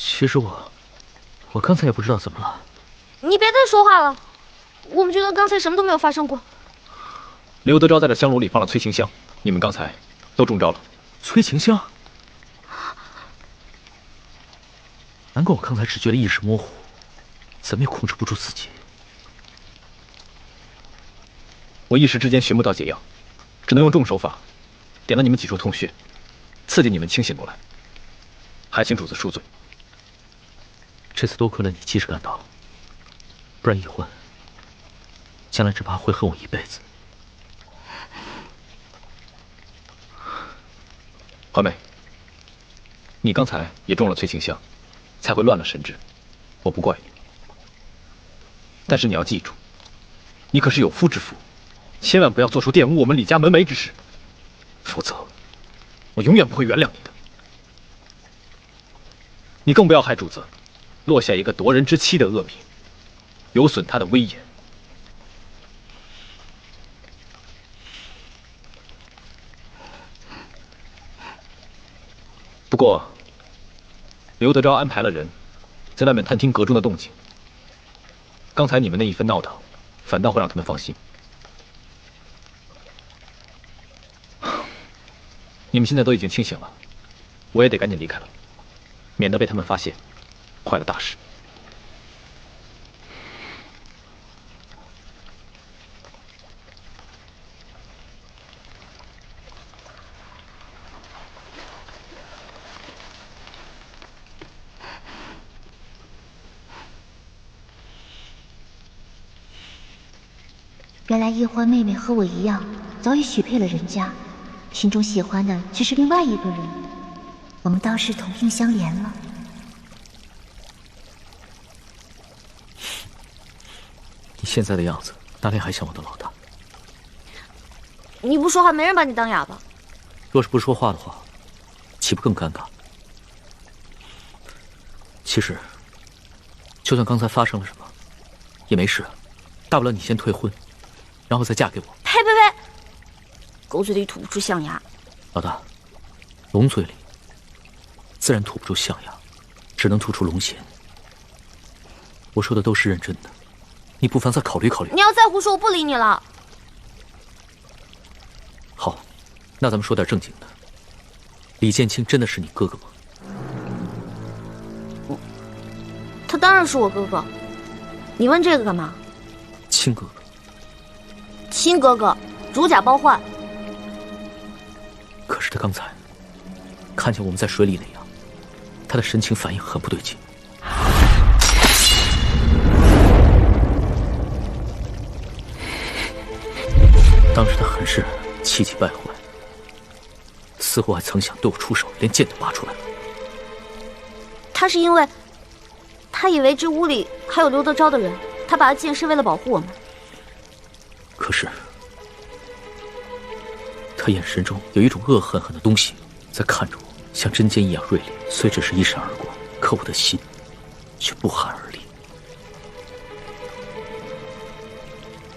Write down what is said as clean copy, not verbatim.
其实我刚才也不知道怎么了。你别再说话了，我们觉得刚才什么都没有发生过。刘德昭在这香炉里放了催情香，你们刚才都中招了。催情香？难怪我刚才只觉得意识模糊，怎么也控制不住自己。我一时之间寻不到解药，只能用重手法点了你们几处痛穴，刺激你们清醒过来。还请主子恕罪。这次多亏了你及时赶到，不然一混，将来只怕会恨我一辈子。华妹，你刚才也中了催情香，才会乱了神智，我不怪你。但是你要记住，你可是有夫之妇，千万不要做出玷污我们李家门楣之事，否则我永远不会原谅你的。你更不要害主子落下一个夺人之妻的恶名，有损他的威严。不过，刘德昭安排了人在外面探听阁中的动静。刚才你们那一番闹腾，反倒会让他们放心。你们现在都已经清醒了，我也得赶紧离开了，免得被他们发现，坏了大事。原来叶欢妹妹和我一样，早已许配了人家，心中喜欢的却是另外一个人。我们倒是同病相怜了。你现在的样子，哪里还像我的老大？你不说话，没人把你当哑巴。若是不说话的话，岂不更尴尬？其实，就算刚才发生了什么，也没事，大不了你先退婚，然后再嫁给我。呸呸呸！狗嘴里吐不出象牙。老大，龙嘴里自然吐不出象牙，只能吐出龙涎。我说的都是认真的，你不妨再考虑考虑。你要再胡说，我不理你了。好，那咱们说点正经的。李建清真的是你哥哥吗？他当然是我哥哥。你问这个干嘛？亲哥哥。亲哥哥，如假包换。可是他刚才看见我们在水里那样，他的神情反应很不对劲。当时他很是气急败坏，似乎还曾想对我出手，连剑都拔出来了。他是因为他以为这屋里还有刘德昭的人，他拔剑是为了保护我们。可是他眼神中有一种恶狠狠的东西在看着我，像针尖一样锐利。虽只是一闪而过，可我的心却不寒而栗。